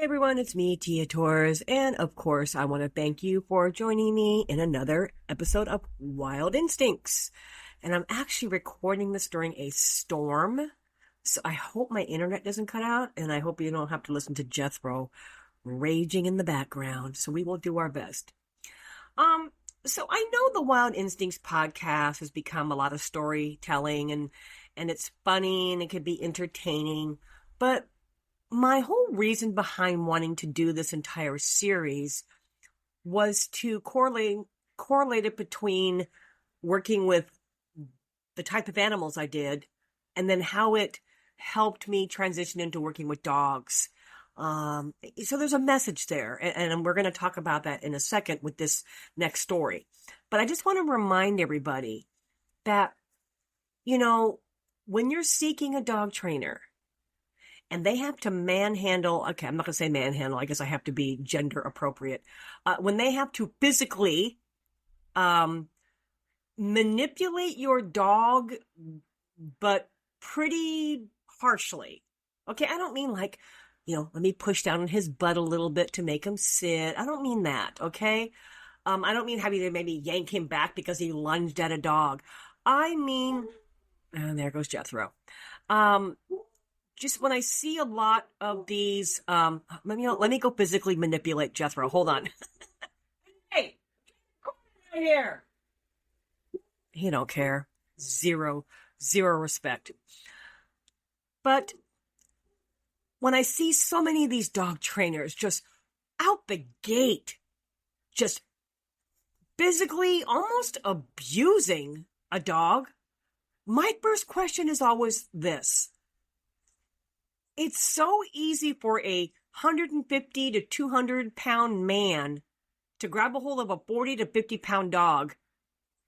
Hey everyone, it's me, Tia Torres, and of course, I want to thank you for joining me in another episode of Wild Instincts. And I'm actually recording this during a storm, so I hope my internet doesn't cut out, and I hope you don't have to listen to Jethro raging in the background, so we will do our best. So I know the Wild Instincts podcast has become a lot of storytelling, and it's funny and it can be entertaining, but my whole reason behind wanting to do this entire series was to correlate it between working with the type of animals I did and then how it helped me transition into working with dogs. So there's a message there, and we're going to talk about that in a second with this next story. But I just want to remind everybody that, when you're seeking a dog trainer, and they have to manhandle, okay, I'm not going to say manhandle, I guess I have to be gender appropriate. When they have to physically manipulate your dog, but pretty harshly. Okay, I don't mean like, let me push down on his butt a little bit to make him sit. I don't mean that, okay? I don't mean having to maybe yank him back because he lunged at a dog. I mean, and there goes Jethro. Just when I see a lot of these, let me go physically manipulate Jethro. Hold on. Hey, come right here. He don't care. Zero respect. But when I see so many of these dog trainers just out the gate, just physically almost abusing a dog, my first question is always this. It's so easy for a 150 to 200 pound man to grab a hold of a 40 to 50 pound dog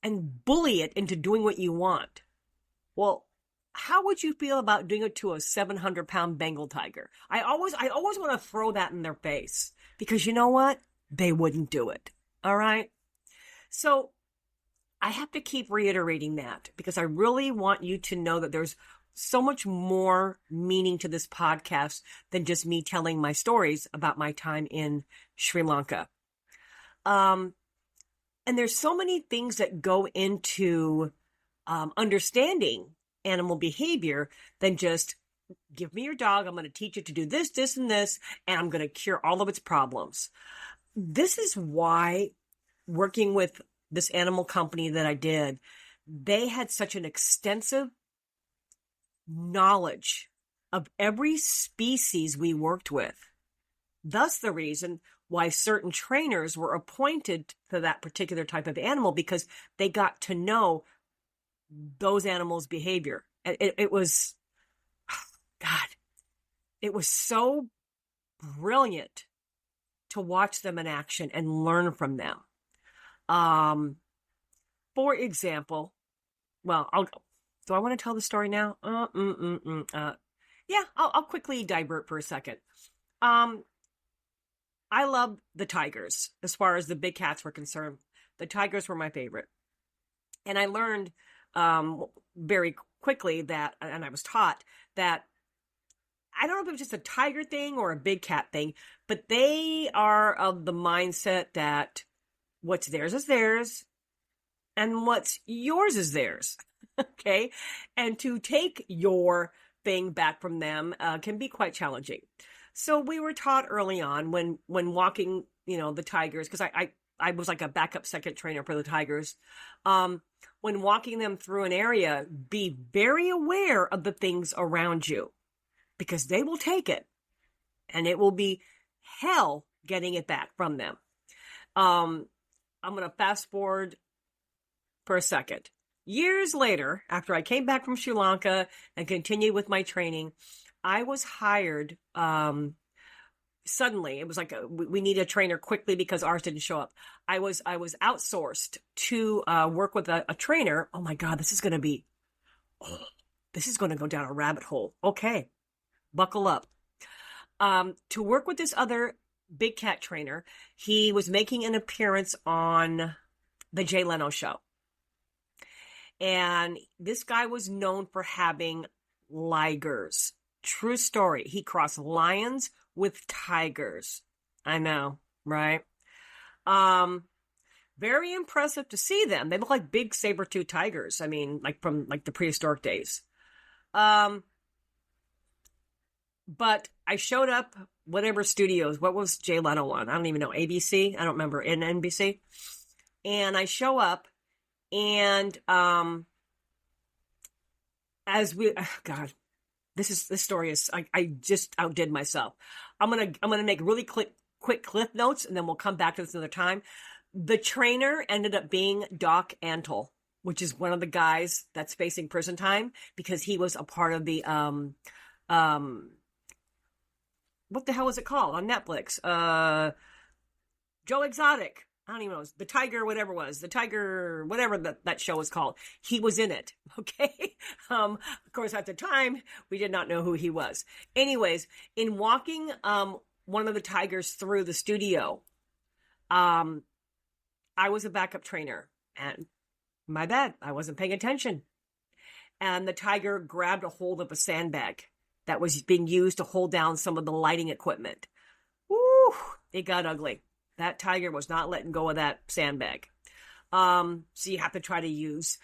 and bully it into doing what you want. Well, how would you feel about doing it to a 700 pound Bengal tiger? I always want to throw that in their face because you know what? They wouldn't do it. All right. So I have to keep reiterating that because I really want you to know that there's so much more meaning to this podcast than just me telling my stories about my time in Sri Lanka. And there's so many things that go into understanding animal behavior than just give me your dog. I'm going to teach it to do this, this, and this, and I'm going to cure all of its problems. This is why working with this animal company that I did, they had such an extensive knowledge of every species we worked with. Thus the reason why certain trainers were appointed to that particular type of animal, because they got to know those animals' behavior. It was, God, it was so brilliant to watch them in action and learn from them. For example, well, do I want to tell the story now? Yeah, I'll quickly divert for a second. I love the tigers as far as the big cats were concerned. The tigers were my favorite. And I learned very quickly that, and I was taught that, I don't know if it was just a tiger thing or a big cat thing, but they are of the mindset that what's theirs is theirs and what's yours is theirs. Okay. And to take your thing back from them can be quite challenging. So we were taught early on when walking, the tigers, because I was like a backup second trainer for the tigers. When walking them through an area, be very aware of the things around you because they will take it and it will be hell getting it back from them. I'm going to fast forward for a second. Years later, after I came back from Sri Lanka and continued with my training, I was hired suddenly. It was like we need a trainer quickly because ours didn't show up. I was outsourced to work with a trainer. Oh my God, this is going to go down a rabbit hole. Okay, buckle up. To work with this other big cat trainer, he was making an appearance on the Jay Leno show. And this guy was known for having ligers. True story. He crossed lions with tigers. I know, right? Very impressive to see them. They look like big saber-toothed tigers. I mean, like from like the prehistoric days. But I showed up, whatever studios, what was Jay Leno on? I don't even know. ABC? I don't remember. In NBC. And I show up and, God, this story is, I just outdid myself. I'm going to make really quick cliff notes and then we'll come back to this another time. The trainer ended up being Doc Antle, which is one of the guys that's facing prison time because he was a part of the, what the hell is it called on Netflix? Joe Exotic. I don't even know. The Tiger, whatever it was. The Tiger, whatever that show was called. He was in it. Okay. Of course, at the time, we did not know who he was. Anyways, in walking, one of the tigers through the studio, I was a backup trainer and my bad. I wasn't paying attention. And the tiger grabbed a hold of a sandbag that was being used to hold down some of the lighting equipment. Woo! It got ugly. That tiger was not letting go of that sandbag. So you have to try to use,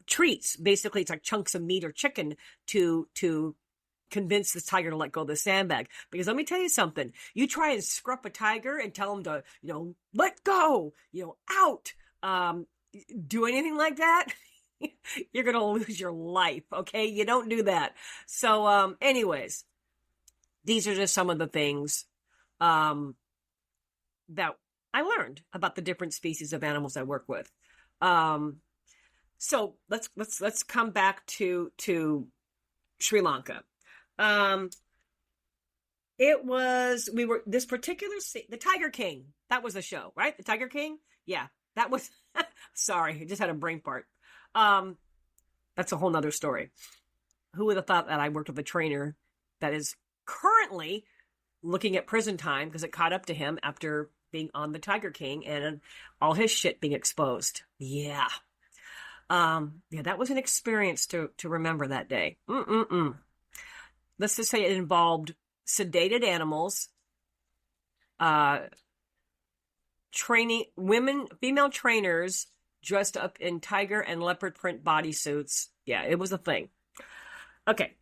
treats. Basically, it's like chunks of meat or chicken to convince this tiger to let go of the sandbag. Because let me tell you something. You try and scruff a tiger and tell him to, let go, out, do anything like that. You're going to lose your life. Okay. You don't do that. So, anyways, these are just some of the things, that I learned about the different species of animals I work with. So let's come back to Sri Lanka. This particular the Tiger King, that was the show, right? The Tiger King. Yeah, that was, sorry, I just had a brain fart. That's a whole nother story. Who would have thought that I worked with a trainer that is currently looking at prison time because it caught up to him after being on the Tiger King and all his shit being exposed. Yeah. That was an experience to remember that day. Let's just say it involved sedated animals, female trainers dressed up in tiger and leopard print bodysuits. Yeah, it was a thing. Okay.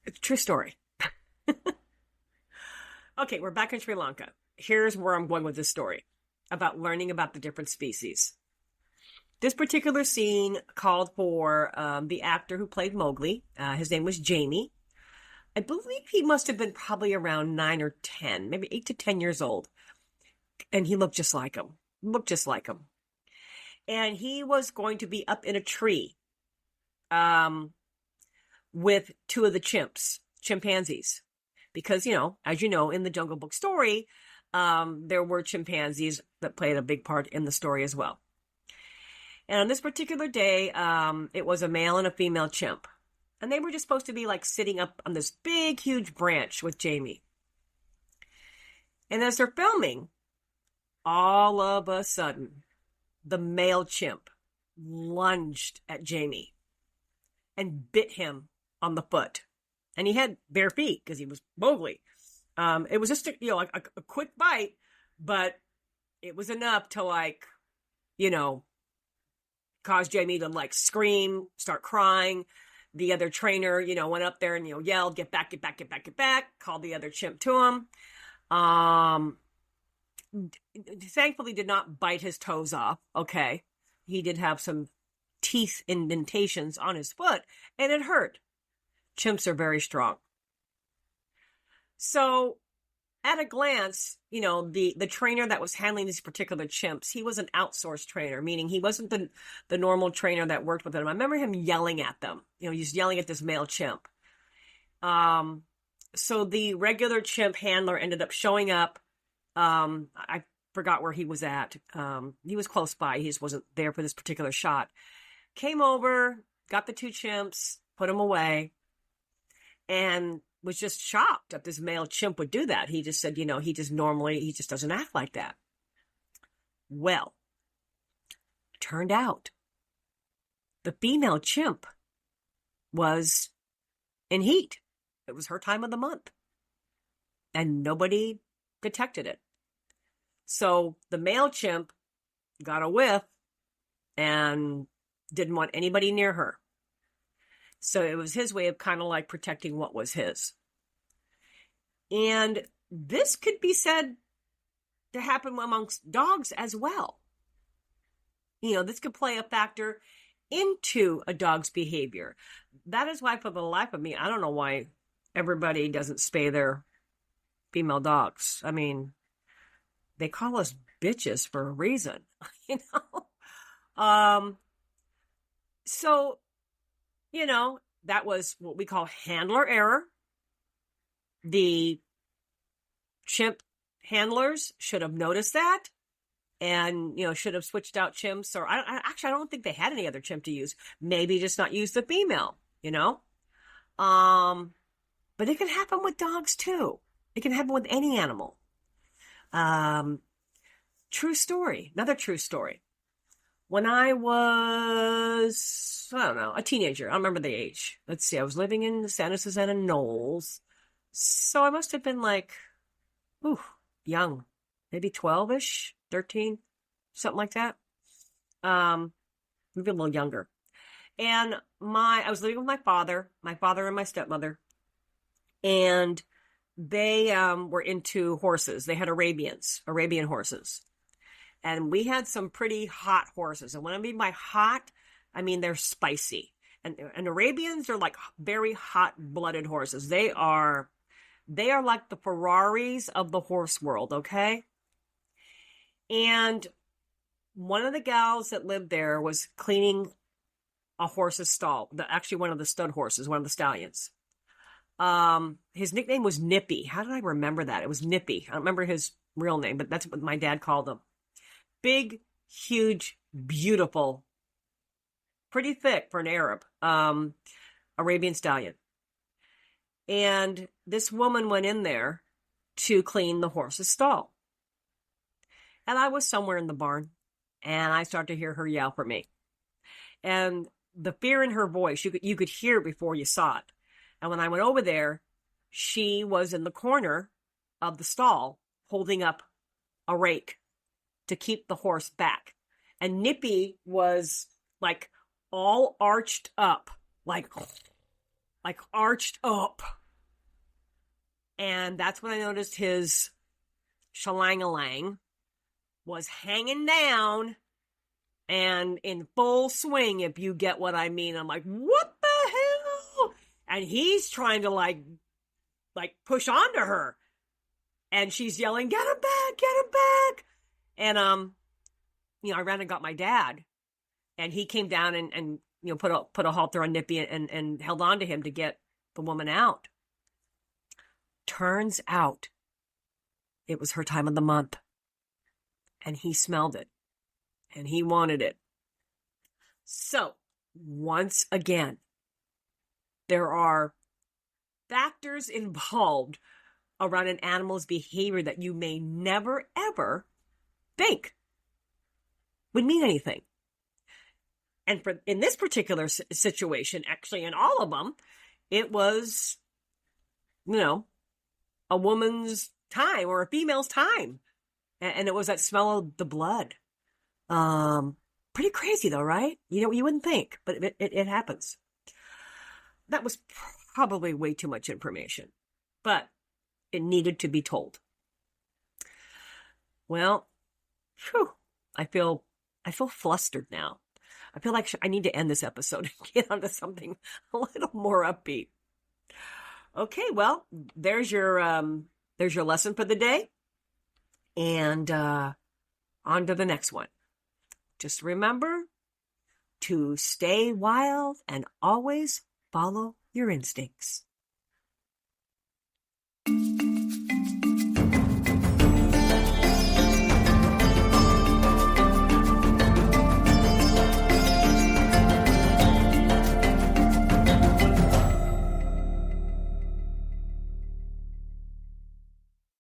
It's a true story. Okay, we're back in Sri Lanka. Here's where I'm going with this story about learning about the different species. This particular scene called for the actor who played Mowgli. His name was Jamie. I believe he must have been probably around 9 or 10, maybe 8 to 10 years old. And he looked just like him. And he was going to be up in a tree with two of the chimpanzees. Because, as you know, in the Jungle Book story, there were chimpanzees that played a big part in the story as well. And on this particular day, it was a male and a female chimp. And they were just supposed to be like sitting up on this big, huge branch with Jamie. And as they're filming, all of a sudden, the male chimp lunged at Jamie and bit him on the foot. And he had bare feet because he was Mowgli. It was just a quick bite, but it was enough to cause Jamie to scream, start crying. The other trainer, went up there and, yelled, get back, called the other chimp to him. Thankfully did not bite his toes off. Okay. He did have some teeth indentations on his foot and it hurt. Chimps are very strong. So at a glance, the trainer that was handling these particular chimps, he was an outsourced trainer, meaning he wasn't the normal trainer that worked with them. I remember him yelling at them, he's yelling at this male chimp. So the regular chimp handler ended up showing up. I forgot where he was at. He was close by. He just wasn't there for this particular shot. Came over, got the two chimps, put them away, and was just shocked that this male chimp would do that. He just said, he just doesn't act like that. Well, turned out the female chimp was in heat. It was her time of the month. And nobody detected it. So the male chimp got a whiff and didn't want anybody near her. So it was his way of kind of like protecting what was his. And this could be said to happen amongst dogs as well. This could play a factor into a dog's behavior. That is why, for the life of me, I don't know why everybody doesn't spay their female dogs. I mean, they call us bitches for a reason, So, that was what we call handler error. The chimp handlers should have noticed that and, should have switched out chimps. Or I don't think they had any other chimp to use. Maybe just not use the female, But it can happen with dogs too. It can happen with any animal. True story. Another true story. When I was, a teenager, I don't remember the age. Let's see, I was living in Santa Susana Knolls. So I must have been like, young, maybe 12-ish, 13, something like that. Maybe a little younger. And I was living with my father and my stepmother. And they were into horses. They had Arabian horses. And we had some pretty hot horses. And when I mean by hot, I mean they're spicy. And Arabians are like very hot-blooded horses. They are like the Ferraris of the horse world, okay? And one of the gals that lived there was cleaning a horse's stall. Actually, one of the stud horses, one of the stallions. His nickname was Nippy. How did I remember that? It was Nippy. I don't remember his real name, but that's what my dad called him. Big, huge, beautiful, pretty thick for an Arab, Arabian stallion. And this woman went in there to clean the horse's stall. And I was somewhere in the barn, and I started to hear her yell for me. And the fear in her voice, you could hear it before you saw it. And when I went over there, she was in the corner of the stall holding up a rake to keep the horse back. And Nippy was like all arched up, like arched up. And that's when I noticed his shalang-a-lang was hanging down and in full swing, if you get what I mean. I'm like, what the hell? And he's trying to like push onto her. And she's yelling, get him back, get him back. And, I ran and got my dad, and he came down and put a halter on Nippy and held on to him to get the woman out. Turns out it was her time of the month, and he smelled it, and he wanted it. So, once again, there are factors involved around an animal's behavior that you may never, ever think would mean anything. And in this particular situation, actually in all of them, it was, a woman's time or a female's time. And it was that smell of the blood. Pretty crazy though, right? You wouldn't think, but it happens. That was probably way too much information, but it needed to be told. Well, I feel flustered now. I feel like I need to end this episode and get onto something a little more upbeat. Okay, well, there's your lesson for the day, and on to the next one. Just remember to stay wild and always follow your instincts.